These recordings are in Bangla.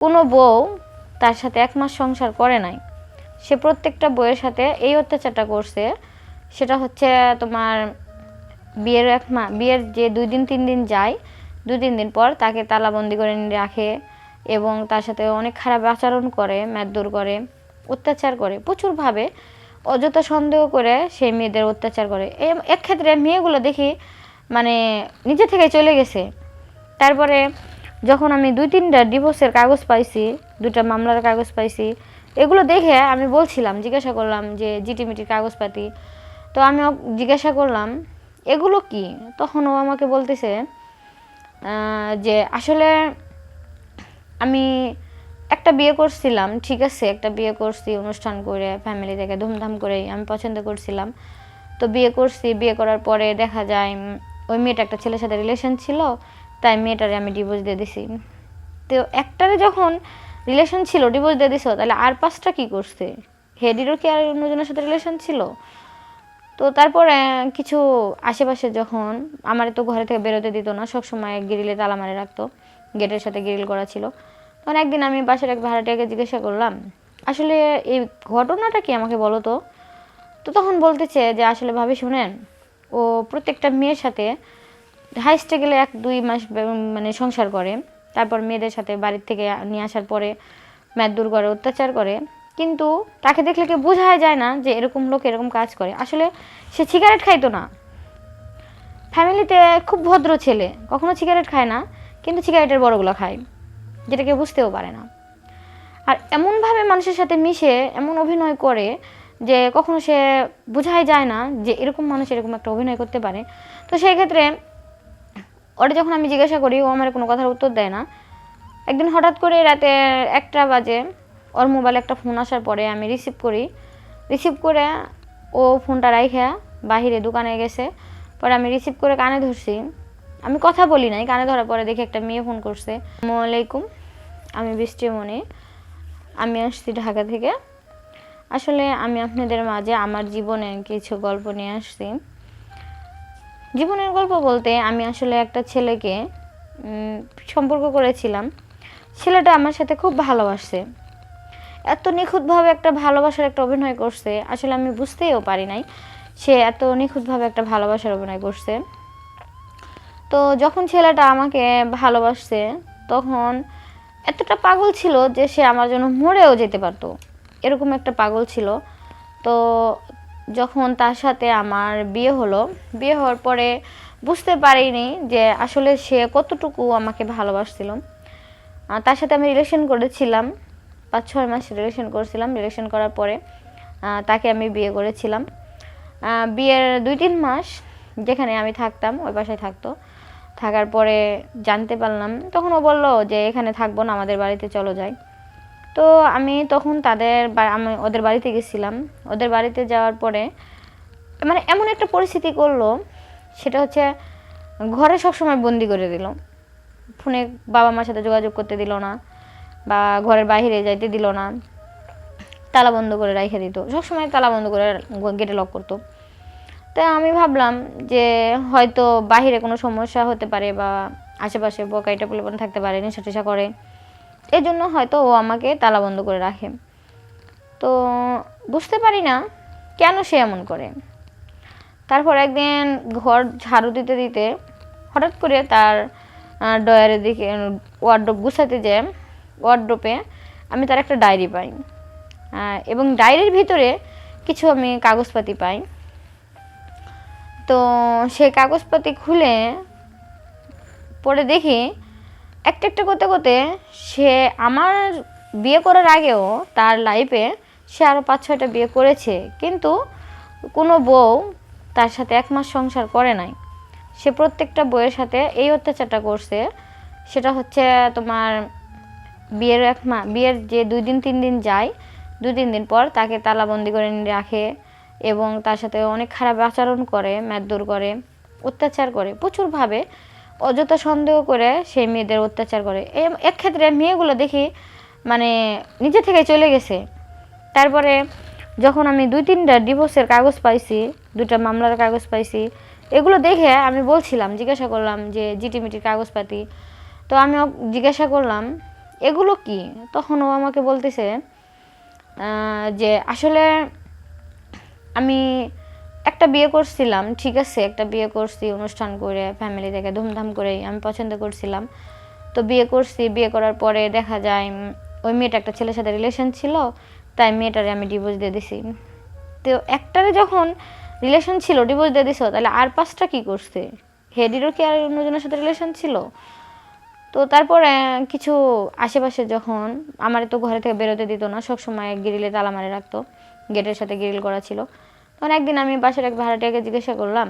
কোনো বউ তার সাথে 1 মাস সংসার করে নাই, সে প্রত্যেকটা বউয়ের সাথে এই অত্যাচারটা করছে। সেটা হচ্ছে তোমার বিয়ের যে 2 দিন 3 দিন যায়, 2-3 দিন পর তাকে তালাবন্দি করে রাখে এবং তার সাথে অনেক খারাপ আচরণ করে, মারধর করে, অত্যাচার করে প্রচুরভাবে, অযথা সন্দেহ করে সেই মেয়েদের অত্যাচার করে। এক ক্ষেত্রে মেয়েগুলো দেখি মানে নিজে থেকে চলে গেছে। তারপরে যখন আমি 2-3টা ডিভোর্সের কাগজ পাইছি, 2টা মামলার কাগজ পাইছি, এগুলো দেখে আমি বলছিলাম, জিজ্ঞাসা করলাম যে জিটিমিটির কাগজপাতি। তো আমি জিজ্ঞাসা করলাম এগুলো কি, তখন ও আমাকে বলতেছে যে আসলে আমি একটা বিয়ে করছিলাম, ঠিক আছে, একটা বিয়ে করছি অনুষ্ঠান করে, ফ্যামিলি থেকে ধুমধাম করে আমি পছন্দ করছিলাম। তো বিয়ে করছি, বিয়ে করার পরে দেখা যায় ওই মেয়েটা একটা ছেলের সাথে রিলেশন ছিল, তাই মেয়েটারে আমি ডিভোর্স দিয়ে দিছি। তো একটারে যখন রিলেশন ছিল ডিভোর্স দিয়ে দিছো, তাহলে আর 5টা কী করছে? হেডিরও কি আর অন্যজনের সাথে রিলেশন ছিল? তো তারপরে কিছু আশেপাশে যখন আমার তো ঘরে থেকে বেরোতে দিত না, সবসময় গ্রিলে তালা মারে রাখতো, গেটের সাথে গ্রিল করা ছিল। তখন একদিন আমি বাসার এক ভাড়াটিয়াকে জিজ্ঞাসা করলাম আসলে এই ঘটনাটা কি, আমাকে বলো তো। তো তখন বলতেছে যে আসলে ভাবি শুনেন, ও প্রত্যেকটা মেয়ের সাথে হাইস্টে গেলে 1-2 মাস মানে সংসার করে, তারপর মেয়েদের সাথে বাড়ির থেকে নিয়ে আসার পরে মারধর করে, অত্যাচার করে, কিন্তু তাকে দেখলে কি বোঝাই যায় না যে এরকম লোক এরকম কাজ করে। আসলে সে সিগারেট খাইতো না, ফ্যামিলিতে খুব ভদ্র ছেলে, কখনো সিগারেট খায় না, কিন্তু সিগারেটের বড়গুলো খায়, যেটা কেউ বুঝতেও পারে না। আর এমনভাবে মানুষের সাথে মিশে এমন অভিনয় করে যে কখনো সে বোঝাই যায় না যে এরকম মানুষ এরকম একটা অভিনয় করতে পারে। তো সেই ক্ষেত্রে ওটা যখন আমি জিজ্ঞাসা করি, ও আমার কোনো কথার উত্তর দেয় না। একদিন হঠাৎ করে রাতে 1টা বাজে ওর মোবাইলে একটা ফোন আসার পরে আমি রিসিভ করি। রিসিভ করে ও ফোনটা রাইখা বাহিরে দোকানে গেছে। পরে আমি রিসিভ করে কানে ধরছি, আমি কথা বলি নাই, কানে ধরার পরে দেখি একটা মেয়ে ফোন করছে। আসসালামু আলাইকুম, আমি বৃষ্টিমণি, আমি আসছি ঢাকা থেকে। আসলে আমি আপনাদের মাঝে আমার জীবনের কিছু গল্প নিয়ে আসছি। জীবনের গল্প বলতে আমি আসলে একটা ছেলেকে সম্পর্ক করেছিলাম। ছেলেটা আমার সাথে খুব ভালোবাসছে, এত নিখুঁতভাবে একটা ভালোবাসার একটা অভিনয় করছে, আসলে আমি বুঝতেও পারি নাই সে এত নিখুঁতভাবে একটা ভালোবাসার অভিনয় করছে। তো যখন ছেলেটা আমাকে ভালোবাসছে তখন এতটা পাগল ছিল যে সে আমার জন্য মরেও যেতে পারতো, এরকম একটা পাগল ছিল। তো যখন তার সাথে আমার বিয়ে হলো, বিয়ে হওয়ার পরে বুঝতে পারিনি যে আসলে সে কতটুকু আমাকে ভালোবাসছিল। তার সাথে আমি রিলেশন করেছিলাম, 5-6 মাস রিলেশন করেছিলাম। রিলেশন করার পরে তাকে আমি বিয়ে করেছিলাম। বিয়ের 2-3 মাস যেখানে আমি থাকতাম ওই বাসায় থাকতো। থাকার পরে জানতে পারলাম, তখন ও বললো যে এখানে থাকবো না, আমাদের বাড়িতে চলো যাই। তো আমি তখন আমি ওদের বাড়িতে গেছিলাম। ওদের বাড়িতে যাওয়ার পরে মানে এমন একটা পরিস্থিতি করলো, সেটা হচ্ছে ঘরে সবসময় বন্দি করে দিল। ফোনে বাবা মার সাথে যোগাযোগ করতে দিল না, বা ঘরের বাইরে যাইতে দিল না, তালা বন্ধ করে রেখে দিত, সবসময় তালা বন্ধ করে গেটে লক করতো। তাই আমি ভাবলাম যে হয়তো বাহিরে কোনো সমস্যা হতে পারে, বা আশেপাশে বকাইটা পোলাপান থাকতে পারে, নেশা টেশা করে, এই জন্য হয়তো ও আমাকে তালা বন্ধ করে রাখে। তো বুঝতে পারি না কেন সে এমন করে। তারপর একদিন ঘর ঝাড়ু দিতে দিতে হঠাৎ করে তার ডয়ারের দিকে ওয়ার্ড্রোব গুছাতে যায়, ওয়ার্ড্রোপে আমি তার একটা ডায়েরি পাই, এবং ডায়েরির ভিতরে কিছু আমি কাগজপাতি পাই। তো সেই কাগজপাতি খুলে পড়ে দেখি একটা একটা করতে করতে সে আমার বিয়ে করার আগেও তার লাইফে সে আরও 5-6টা বিয়ে করেছে, কিন্তু কোনো বউ তার সাথে 1 মাস সংসার করে নাই। সে প্রত্যেকটা বউয়ের সাথে এই অত্যাচারটা করছে। সেটা হচ্ছে তোমার বিয়ের যে 2 দিন 3 দিন যায়, 2-3 দিন পর তাকে তালাবন্দি করে রাখে এবং তার সাথে অনেক খারাপ আচরণ করে, মারধর করে, অত্যাচার করে প্রচুরভাবে, অযথা সন্দেহ করে সেই মেয়েদের অত্যাচার করে। এক ক্ষেত্রে মেয়েগুলো দেখি মানে নিজে থেকে চলে গেছে। তারপরে যখন আমি 2-3টা ডিভোর্সের কাগজ পাইছি, 2টা মামলার কাগজ পাইছি, এগুলো দেখে আমি বলছিলাম, জিজ্ঞাসা করলাম যে জিটিমিটির কাগজপাতি। তো আমি জিজ্ঞাসা করলাম এগুলো কি? তখন ও আমাকে বলতেছে যে আসলে আমি একটা বিয়ে করছিলাম, ঠিক আছে, একটা বিয়ে করছি অনুষ্ঠান করে, ফ্যামিলি থেকে ধুমধাম করে, আমি পছন্দ করছিলাম। তো বিয়ে করছি, বিয়ে করার পরে দেখা যায় ওই মেয়েটা একটা ছেলের সাথে রিলেশন ছিল, তাই মেয়েটারে আমি ডিভোর্স দিয়ে দিছি। তো একটারে যখন রিলেশন ছিল ডিভোর্স দিয়ে দিছো, তাহলে আর পাঁচটা কি করছে? হেডিরও কি আর অন্যজনের সাথে রিলেশন ছিল? তো তারপরে কিছু আশেপাশে যখন আমার তো ঘরে থেকে বেরোতে দিত না, সবসময় গ্রিলে তালা মারে রাখতো, গেটের সাথে গ্রিল করা ছিল। তখন একদিন আমি বাসার এক ভাড়াটিয়াকে জিজ্ঞাসা করলাম,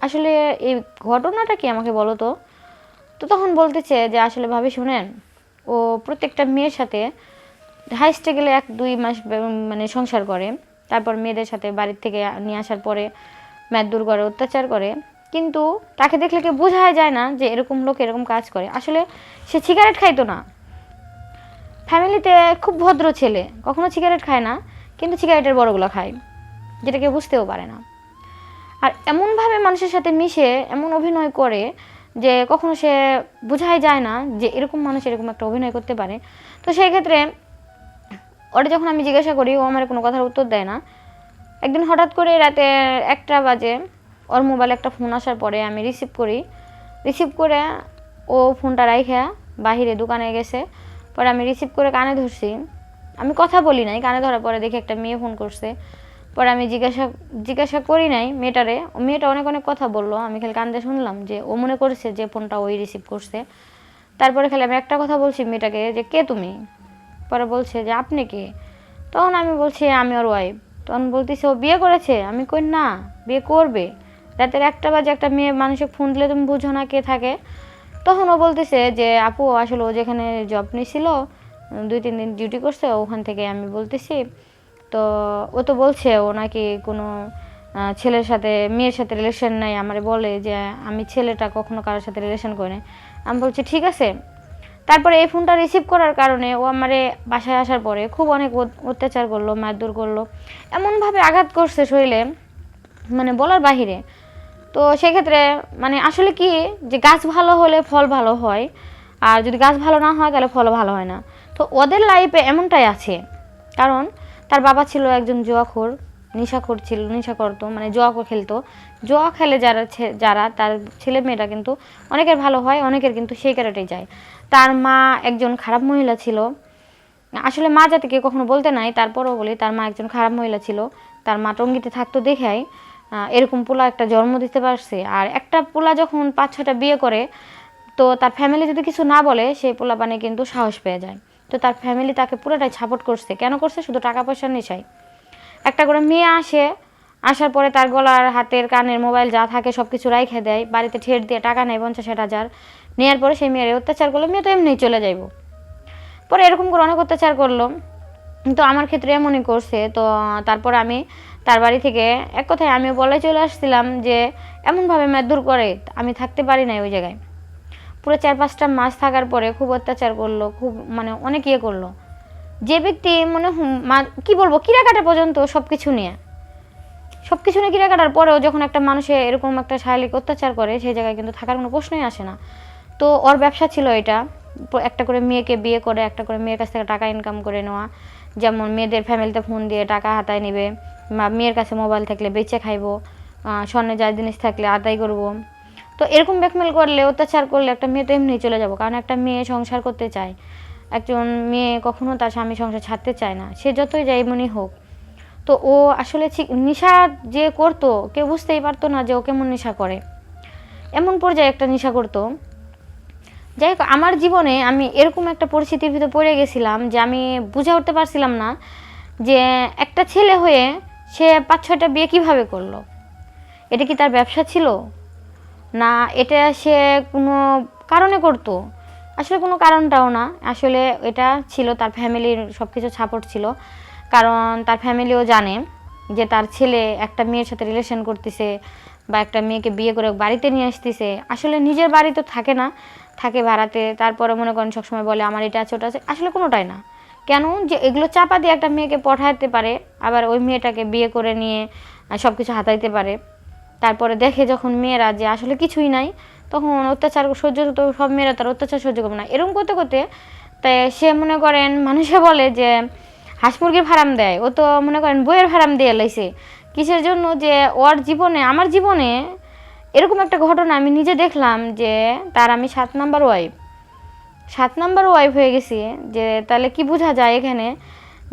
আসলে এই ঘটনাটা কি, আমাকে বলো তো। তো তখন বলতেছে যে আসলে ভাবি শুনেন, ও প্রত্যেকটা মেয়ের সাথে হাইস্টে গেলে 1-2 মাস মানে সংসার করে, তারপর মেয়েদের সাথে বাড়ির থেকে নিয়ে আসার পরে মারধর করে, অত্যাচার করে, কিন্তু তাকে দেখলে কেউ বোঝাই যায় না যে এরকম লোক এরকম কাজ করে। আসলে সে সিগারেট খাইতো না, ফ্যামিলিতে খুব ভদ্র ছেলে, কখনো সিগারেট খায় না, কিন্তু সিগারেটের বড়গুলো খায়, যেটা কেউ বুঝতেও পারে না। আর এমনভাবে মানুষের সাথে মিশে এমন অভিনয় করে যে কখনো সে বোঝাই যায় না যে এরকম মানুষ এরকম একটা অভিনয় করতে পারে। তো সেই ক্ষেত্রে ওটা যখন আমি জিজ্ঞাসা করি, ও আমার কোনো কথার উত্তর দেয় না। একদিন হঠাৎ করে রাতে 1টা বাজে ওর মোবাইলে একটা ফোন আসার পরে আমি রিসিভ করি। রিসিভ করে ও ফোনটা রাইখা বাহিরে দোকানে গেছে। পরে আমি রিসিভ করে কানে ধরছি, আমি কথা বলি নাই, কানে ধরার পরে দেখি একটা মেয়ে ফোন করছে। পরে আমি জিজ্ঞাসা করি নাই মেয়েটারে, মেয়েটা অনেক অনেক কথা বললো, আমি খালি কান দিয়ে শুনলাম যে ও মনে করছে যে ফোনটা ওই রিসিভ করছে। তারপরে খালি আমি একটা কথা বলছি মেয়েটাকে যে কে তুমি? পরে বলছে যে আপনি কে? তখন আমি বলছি আমি ওর ওয়াইফ। তখন বলতেছে ও বিয়ে করেছে? আমি কই না, বিয়ে করবে। রাতের 1টা বাজে একটা মেয়ে মানুষকে ফোন দিলে তুমি বুঝো না কে থাকে? তখন ও বলতেছে যে আপু আসলে ও যেখানে জব নিয়েছিল 2-3 দিন ডিউটি করছে, ওখান থেকে আমি বলতেছি। তো ও তো বলছে ও নাকি কোনো ছেলের সাথে মেয়ের সাথে রিলেশন নাই, আমারে বলে যে আমি ছেলেটা কখনো কারোর সাথে রিলেশন করি নাই। আমি বলছি ঠিক আছে। তারপরে এই ফোনটা রিসিভ করার কারণে ও আমারে বাসায় আসার পরে খুব অনেক অত্যাচার করলো, মারধর করলো, এমনভাবে আঘাত করছে শরীরে, মানে বলার বাহিরে। তো সেক্ষেত্রে মানে আসলে কি, যে গাছ ভালো হলে ফল ভালো হয়, আর যদি গাছ ভালো না হয় তাহলে ফলও ভালো হয় না। তো ওদের লাইফে এমনটাই আছে, কারণ তার বাবা ছিল একজন জুয়াখোর, নেশাখোর ছিল, নেশা করতো, মানে জুয়া খেলতো। জুয়া খেলে যারা তার ছেলে মেয়েরা কিন্তু অনেকের ভালো হয়, অনেকের কিন্তু সেই ক্যারেটেই যায়। তার মা একজন খারাপ মহিলা ছিল, আসলে মা জাতিকে কখনো বলতে নাই, তারপরও বলি তার মা একজন খারাপ মহিলা ছিল। তার মা টঙ্গিতে থাকতো দেখাই এরকম পোলা একটা জন্ম দিতে পারছে। আর একটা পোলা যখন 5-6টা বিয়ে করে, তো তার ফ্যামিলি যদি কিছু না বলে, সেই পোলা পানে কিন্তু সাহস পেয়ে যায়। তো তার ফ্যামিলি তাকে পুরোটাই সাপোর্ট করছে, কেন করছে? শুধু টাকা পয়সার নেশায়। একটা করে মেয়ে আসে, আসার পরে তার গলার হাতের কানের মোবাইল যা থাকে সব কিছু রাইখে দেয়, বাড়িতে ঠেট দিয়ে টাকা নেয় 50-60 হাজার, নেওয়ার পরে সেই মেয়ের অত্যাচার করলো, মেয়ে তো এমনিই চলে যাইব। পরে এরকম করে অনেক অত্যাচার করলো, তো আমার ক্ষেত্রে এমনই করছে। তো তারপর আমি তার বাড়ি থেকে এক কথায় আমিও বলে চলে আসছিলাম যে এমনভাবে মারধর করে আমি থাকতে পারি না ওই জায়গায়। পুরো 4-5টা মাস থাকার পরে খুব অত্যাচার করলো, খুব মানে অনেক ইয়ে করলো। যে ব্যক্তি মানে কি বলবো, কিরা কাটা পর্যন্ত সব কিছু নিয়ে কিরা কাটার পরেও যখন একটা মানুষে এরকম একটা শারীরিক অত্যাচার করে, সেই জায়গায় কিন্তু থাকার কোনো প্রশ্নই আসে না। তো ওর ব্যবসা ছিল এটা, একটা করে মেয়েকে বিয়ে করে একটা করে মেয়ের কাছ থেকে টাকা ইনকাম করে নেওয়া। যেমন মেয়েদের ফ্যামিলিতে ফোন দিয়ে টাকা হাতায় নেবে, মেয়ের কাছে মোবাইল থাকলে বেচে খাইবো, স্বর্ণের যা জিনিস থাকলে আদায় করব। তো এরকম ব্ল্যাকমেল করলে, অত্যাচার করলে একটা মেয়ে তো এমনি চলে যাবো, কারণ একটা মেয়ে সংসার করতে চায়। একজন মেয়ে কখনো তার স্বামী সংসার ছাড়তে চায় না, সে যতই যাই মনে হোক। তো ও আসলে নেশা যে করতো, কেউ বুঝতেই পারতো না যে ও কেমন নেশা করে, এমন পর্যায়ে একটা নেশা করতো। যাই হোক, আমার জীবনে আমি এরকম একটা পরিস্থিতির ভিতরে পড়ে গেছিলাম যে আমি বুঝে উঠতে পারছিলাম না যে একটা ছেলে হয়ে সে 5-6টা বিয়ে কীভাবে করলো। এটা কি তার ব্যবসা ছিল, না এটা সে কোনো কারণে করতো? আসলে কোনো কারণটাও না, আসলে এটা ছিল তার ফ্যামিলির সব কিছু সাপোর্ট ছিল। কারণ তার ফ্যামিলিও জানে যে তার ছেলে একটা মেয়ের সাথে রিলেশন করতেছে, বা একটা মেয়েকে বিয়ে করে বাড়িতে নিয়ে আসতেছে। আসলে নিজের বাড়ি তো থাকে না, থাকে ভাড়াতে। তারপরে মনে করেন সবসময় বলে আমার এটা আছে ওটা আছে, আসলে কোনোটাই না। কেন যে এগুলো চাপা দিয়ে একটা মেয়েকে পাঠাতে পারে, আবার ওই মেয়েটাকে বিয়ে করে নিয়ে সব কিছু হাতাইতে পারে। তারপরে দেখে যখন মেয়েরা যে আসলে কিছুই নাই, তখন অত্যাচার সহ্য, তো সব মেয়েরা তার অত্যাচার সহ্য করবে না। এরকম করতে করতে তাই সে মনে করেন মানুষে বলে যে হাঁস মুরগির ফার্ম দেয়, ও তো মনে করেন বইয়ের ফার্ম দিয়ে লাইছে। কিসের জন্য? যে ওর জীবনে, আমার জীবনে এরকম একটা ঘটনা আমি নিজে দেখলাম যে তার আমি 7 নাম্বার ওয়াইফ, 7 নাম্বার ওয়াইফ হয়ে গেছি। যে তাহলে কি বোঝা যায় এখানে?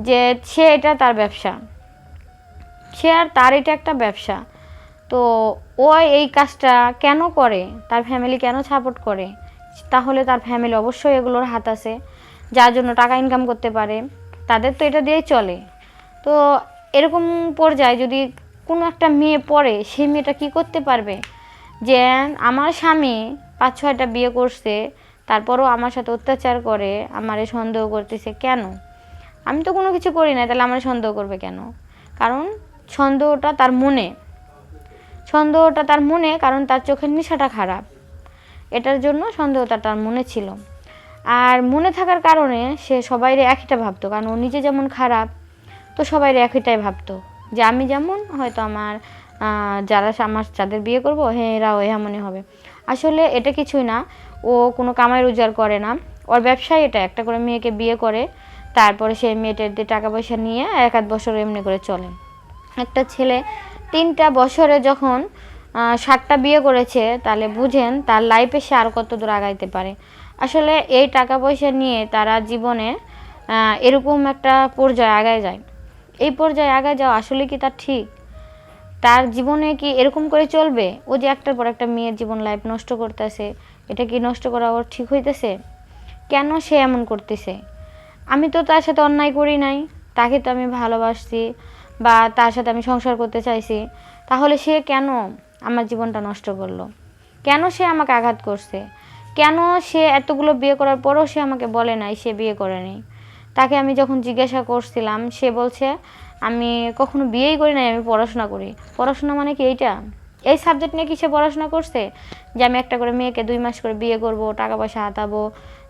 যে সে এটা তার ব্যবসা, সে আর তার এটা একটা ব্যবসা। তো ও এই কাজটা কেন করে, তার ফ্যামিলি কেন সাপোর্ট করে? তাহলে তার ফ্যামিলি অবশ্যই এগুলোর হাত আছে, যার জন্য টাকা ইনকাম করতে পারে, তাদের তো এটা দিয়েই চলে। তো এরকম পর্যায়ে যদি কোনো একটা মেয়ে পড়ে, সেই মেয়েটা কী করতে পারবে? যে আমার স্বামী 5-6টা বিয়ে করছে, তারপরও আমার সাথে অত্যাচার করে, আমারে সন্দেহ করতেছে কেন? আমি তো কোনো কিছু করি না, তাহলে আমার সন্দেহ করবে কেন? কারণ সন্দেহটা তার মনে, সন্দেহটা তার মনে, কারণ তার চোখের নেশাটা খারাপ, এটার জন্য সন্দেহটা তার মনে ছিল। আর মনে থাকার কারণে সে সবাইরে একইটা ভাবতো, কারণ ও নিজে যেমন খারাপ, তো সবাইরে একইটাই ভাবতো যে আমি যেমন, হয়তো আমার যারা আমার যাদের বিয়ে করবো, হ্যাঁ এরাও এমনই হবে। আসলে এটা কিছুই না, ও কোনো কামাই রোজগার করে না, ওর ব্যবসায় এটা একটা করে মেয়েকে বিয়ে করে, তারপরে সেই মেয়েটার দিয়ে টাকা পয়সা নিয়ে 1-8 বছর এমনি করে চলে। একটা ছেলে 3টা বছরে যখন 7টা বিয়ে করেছে, তাহলে বুঝেন তার লাইফে সে আর কত দূর আগাইতে পারে। আসলে এই টাকা পয়সা নিয়ে তারা জীবনে এরকম একটা পর্যায়ে আগায় যায়। এই পর্যায়ে আগায় যাওয়া আসলে কি তার ঠিক? তার জীবনে কি এরকম করে চলবে? ও যে একটার পর একটা মেয়ের জীবন লাইফ নষ্ট করতেছে, এটা কি নষ্ট করা ওর ঠিক হইতেছে? কেন সে এমন করতেছে? আমি তো তার সাথে অন্যায় করি নাই, তাকে তো আমি ভালোবাসছি বা তার সাথে আমি সংসার করতে চাইছি, তাহলে সে কেন আমার জীবনটা নষ্ট করলো? কেন সে আমাকে আঘাত করছে? কেন সে এতগুলো বিয়ে করার পরও সে আমাকে বলে নাই সে বিয়ে করেনি? তাকে আমি যখন জিজ্ঞাসা করছিলাম, সে বলছে আমি কখনো বিয়েই করি নাই, আমি পড়াশোনা করি। পড়াশোনা মানে কি এইটা? এই সাবজেক্ট নিয়ে কি সে পড়াশোনা করছে যে আমি একটা করে মেয়েকে 2 মাস করে বিয়ে করব, টাকা পয়সা হাতাবো,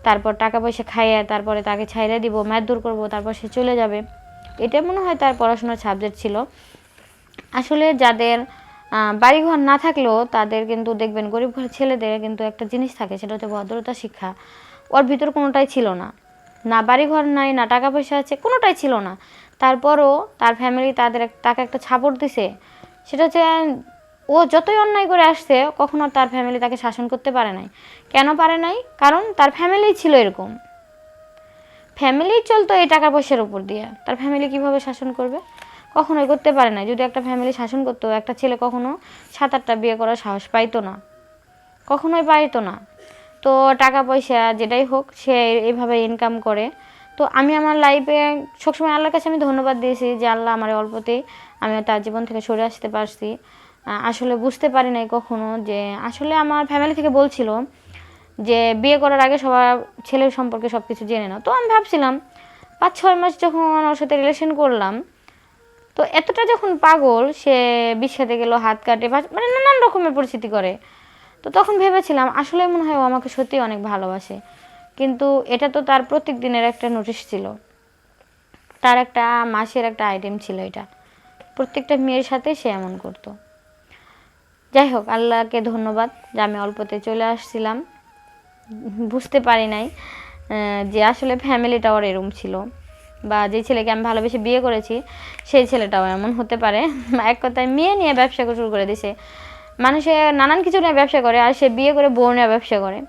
তারপর টাকা পয়সা খাইয়ে তারপরে তাকে ছাইড়া দিব, মারধর করব, তারপর সে চলে যাবে? এটা মনে হয় তার পড়াশোনার সাবজেক্ট ছিল। আসলে যাদের বাড়িঘর না থাকলেও তাদের কিন্তু দেখবেন, গরিব ঘরের ছেলেদের কিন্তু একটা জিনিস থাকে, সেটা হচ্ছে ভদ্রতা শিক্ষা। ওর ভিতর কোনোটাই ছিল না, না বাড়িঘর নাই, না টাকা পয়সা আছে, কোনোটাই ছিল না। তারপরও তার ফ্যামিলি তাকে একটা সাপোর্ট দিছে। সেটা হচ্ছে ও যতই অন্যায় করে আসছে, কখনো তার ফ্যামিলি তাকে শাসন করতে পারে নাই। কেন পারে নাই? কারণ তার ফ্যামিলি ছিল এরকম, ফ্যামিলি চলতো এই টাকা পয়সার উপর দিয়ে, তার ফ্যামিলি কিভাবে শাসন করবে? কখনোই করতে পারে না। যদি একটা ফ্যামিলি শাসন করতো, একটা ছেলে কখনো 7-8টা বিয়ে করার সাহস পাইতো না, কখনোই পাইতো না। তো টাকা পয়সা যেটাই হোক, সে এইভাবে ইনকাম করে। তো আমি আমার লাইফে সবসময় আল্লাহর কাছে আমি ধন্যবাদ দিয়েছি যে আল্লাহ আমার অল্পতেই আমি তার জীবন থেকে সরে আসতে পারছি। আসলে বুঝতে পারি নাই কখনো যে আসলে আমার ফ্যামিলি থেকে বলছিল যে বিয়ে করার আগে সবার ছেলের সম্পর্কে সব কিছু জেনে নাও। তো আমি ভাবছিলাম 5-6 মাস যখন ওর সাথে রিলেশন করলাম, তো এতটা যখন পাগল, সে বিষ খেতে গেল, হাত কাটে, মানে নানান রকমের পরিস্থিতি করে। তো তখন ভেবেছিলাম আসলে মনে হয় ও আমাকে সত্যিই অনেক ভালোবাসে। কিন্তু এটা তো তার প্রত্যেক দিনের একটা নোটিশ ছিল, তার একটা মাসের একটা আইটেম ছিল, এটা প্রত্যেকটা মেয়ের সাথে সে এমন করতো। যাই হোক, আল্লাহকে ধন্যবাদ যে আমি অল্পতে চলে আসছিলাম। বুঝতে পারি নাই যে আসলে ফ্যামিলিটা ওর এরম ছিল, বা যে ছেলেকে আমি ভালোবেসে বিয়ে করেছি সেই ছেলেটাও এমন হতে পারে। এক কথায় মেয়ে নিয়ে ব্যবসা শুরু করে দিছে। মানুষে নানান কিছু নিয়ে ব্যবসা করে, আর সে বিয়ে করে বউ নিয়ে ব্যবসা করে।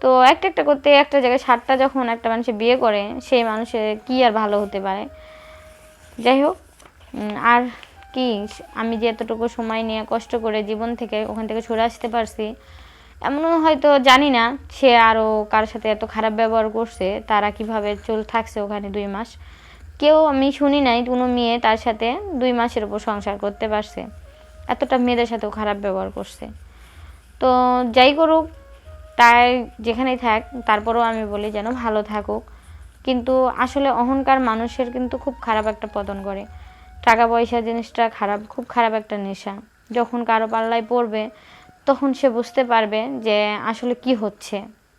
তো একটা একটা করতে একটা জায়গায় 7টা যখন একটা মানুষে বিয়ে করে, সেই মানুষের কি আর ভালো হতে পারে? যাই হোক, আর কি, আমি যে এতটুকু সময় নিয়ে কষ্ট করে জীবন থেকে ওখান থেকে সরে আসতে পারছি, এমনও হয়তো জানি না সে আরও কার সাথে এত খারাপ ব্যবহার করছে, তারা কিভাবে থাকছে ওখানে 2 মাস। কেউ আমি শুনি নাই কোনো মেয়ে তার সাথে 2 মাসের উপর সংসার করতে পারছে, এতটা মেয়েদের সাথেও খারাপ ব্যবহার করছে। তো যাই করুক, তাই যেখানেই থাক, তারপরেও আমি বলি যেন ভালো থাকুক। কিন্তু আসলে অহংকার মানুষের কিন্তু খুব খারাপ একটা পতন করে। টাকা পয়সা জিনিসটা খারাপ, খুব খারাপ একটা নেশা। যখন কারো পাল্লায় পড়বে, তখন সে বুঝতে পারবে যে আসলে কি হচ্ছে।